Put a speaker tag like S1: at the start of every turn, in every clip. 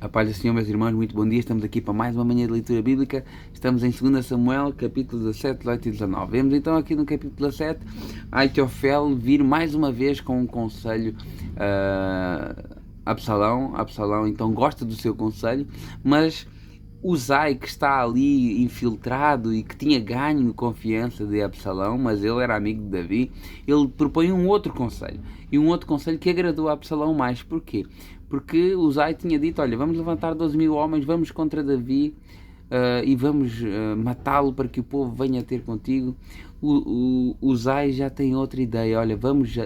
S1: A paz do Senhor, meus irmãos, muito bom dia. Estamos aqui para mais uma manhã de leitura bíblica. Estamos em 2 Samuel, capítulo 17, 18 e 19. Vemos então aqui no capítulo 17 Aitofel vir mais uma vez com um conselho a Absalão. Absalão então gosta do seu conselho, mas Uzai, que está ali infiltrado e que tinha ganho confiança de Absalão, mas ele era amigo de Davi, ele propõe um outro conselho. E um outro conselho que agradou a Absalão mais. Porquê? Porque Uzai tinha dito, olha, vamos levantar 12.000 homens, vamos contra Davi e vamos matá-lo para que o povo venha ter contigo. Uzai já tem outra ideia, olha, vamos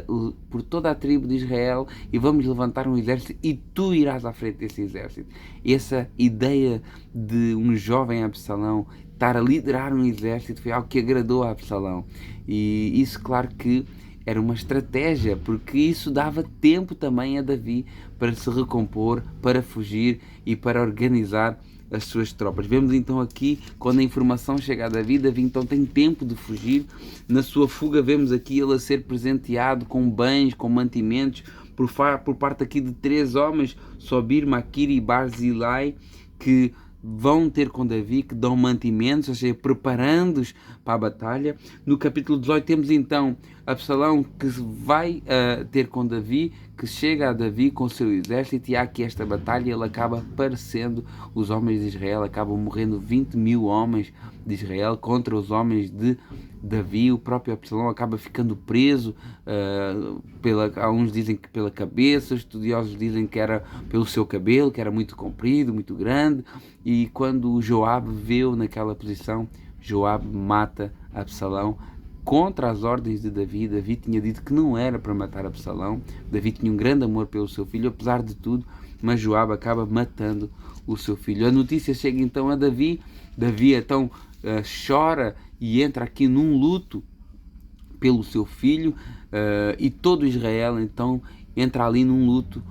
S1: por toda a tribo de Israel e vamos levantar um exército e tu irás à frente desse exército. Essa ideia de um jovem Absalão estar a liderar um exército foi algo que agradou a Absalão. E isso, claro que era uma estratégia, porque isso dava tempo também a Davi para se recompor, para fugir e para organizar as suas tropas. Vemos então aqui, quando a informação chega a Davi, Davi então tem tempo de fugir. Na sua fuga vemos aqui ele a ser presenteado com bens, com mantimentos, por parte aqui de 3 homens, Sobir, Maquir e Barzilai, que vão ter com Davi, que dão mantimentos, ou seja, preparando-os para a batalha. No capítulo 18 temos então Absalão que vai ter com Davi, que chega a Davi com o seu exército, e há aqui esta batalha, ele acaba aparecendo, os homens de Israel acabam morrendo 20.000 homens de Israel contra os homens de Davi. O próprio Absalão acaba ficando preso, uns dizem que pela cabeça, estudiosos dizem que era pelo seu cabelo, que era muito comprido, muito grande, e quando Joabe vê-o naquela posição, Joabe mata Absalão contra as ordens de Davi. Davi tinha dito que não era para matar Absalão. Davi tinha um grande amor pelo seu filho, apesar de tudo, mas Joabe acaba matando o seu filho. A notícia chega então a Davi. Davi então chora e entra aqui num luto pelo seu filho, e todo Israel então entra ali num luto,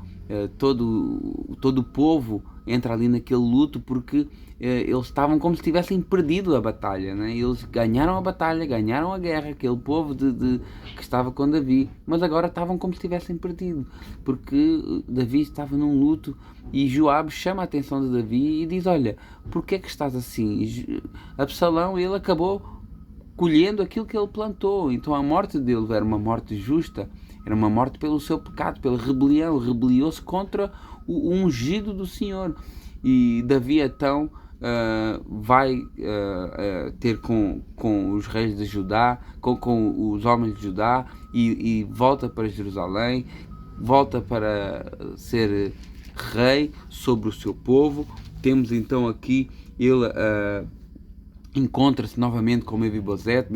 S1: todo o povo entra ali naquele luto, porque eles estavam como se tivessem perdido a batalha, né? Eles ganharam a batalha, ganharam a guerra, aquele povo que estava com Davi, mas agora estavam como se tivessem perdido, porque Davi estava num luto. E Joabe chama a atenção de Davi e diz, olha, porquê é que estás assim? Absalão, ele acabou colhendo aquilo que ele plantou, então a morte dele era uma morte justa, era uma morte pelo seu pecado, pela rebelião, rebeliou-se contra o ungido do Senhor. E Davi então vai ter com os reis de Judá, com os homens de Judá, e volta para Jerusalém, volta para ser rei sobre o seu povo. Temos então aqui ele encontra-se novamente com Mefibosete,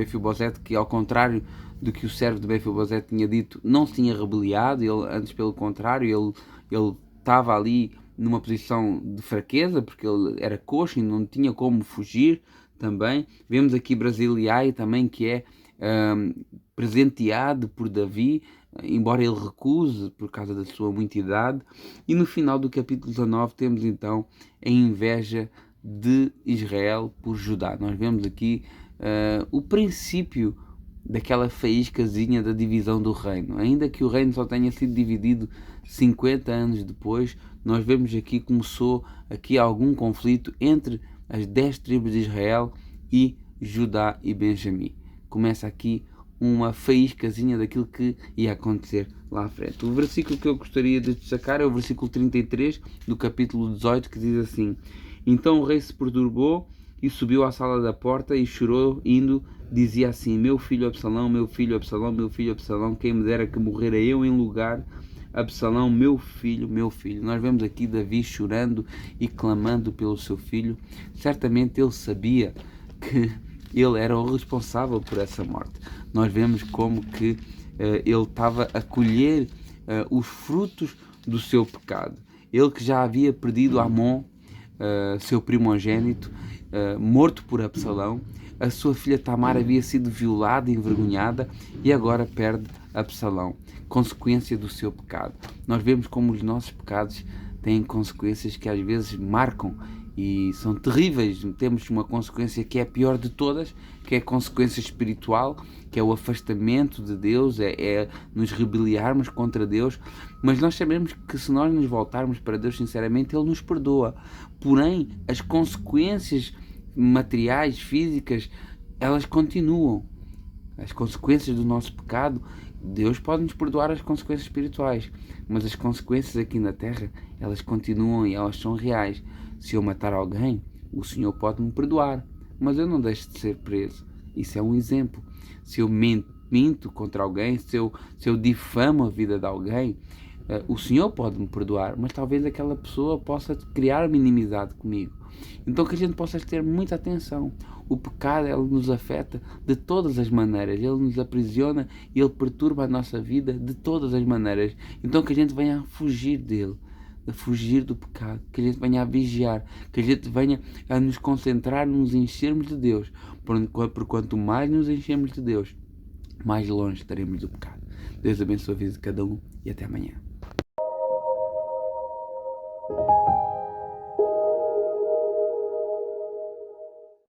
S1: que ao contrário do que o servo de Mefibosete tinha dito, não se tinha rebeliado, antes pelo contrário, ele estava ali numa posição de fraqueza, porque ele era coxo e não tinha como fugir também. Vemos aqui Barzilai também, que é presenteado por Davi, embora ele recuse por causa da sua muita idade. E no final do capítulo 19 temos então a inveja de Israel por Judá. Nós vemos aqui o princípio daquela faíscazinha da divisão do reino. Ainda que o reino só tenha sido dividido 50 anos depois, nós vemos aqui começou aqui algum conflito entre as 10 tribos de Israel e Judá e Benjamim. Começa aqui uma faíscazinha daquilo que ia acontecer lá à frente. O versículo que eu gostaria de destacar é o versículo 33 do capítulo 18, que diz assim: então o rei se perturbou e subiu à sala da porta e chorou, indo, dizia assim: meu filho Absalão, meu filho Absalão, meu filho Absalão, quem me dera que morrera eu em lugar, Absalão, meu filho, meu filho. Nós vemos aqui Davi chorando e clamando pelo seu filho. Certamente ele sabia que ele era o responsável por essa morte. Nós vemos como que ele estava a colher os frutos do seu pecado. Ele que já havia perdido Amon, seu primogênito, morto por Absalão. A sua filha Tamar havia sido violada e envergonhada, e agora perde Absalão, consequência do seu pecado. Nós vemos como os nossos pecados têm consequências que às vezes marcam e são terríveis. Temos uma consequência que é a pior de todas, que é a consequência espiritual, que é o afastamento de Deus, é nos rebeliarmos contra Deus. Mas nós sabemos que se nós nos voltarmos para Deus sinceramente, Ele nos perdoa. Porém, as consequências materiais, físicas, elas continuam. As consequências do nosso pecado, Deus pode nos perdoar as consequências espirituais, mas as consequências aqui na terra, elas continuam e elas são reais. Se eu matar alguém, o Senhor pode me perdoar, mas eu não deixo de ser preso. Isso é um exemplo. Se eu minto contra alguém, se eu difamo a vida de alguém, o Senhor pode me perdoar, mas talvez aquela pessoa possa criar uma inimizade comigo. Então que a gente possa ter muita atenção. O pecado, ele nos afeta de todas as maneiras. Ele nos aprisiona e ele perturba a nossa vida de todas as maneiras. Então que a gente venha a fugir dele, a fugir do pecado, que a gente venha a vigiar, que a gente venha a nos concentrar, nos enchermos de Deus. Por quanto mais nos enchemos de Deus, mais longe estaremos do pecado. Deus abençoe a vida de cada um e até amanhã.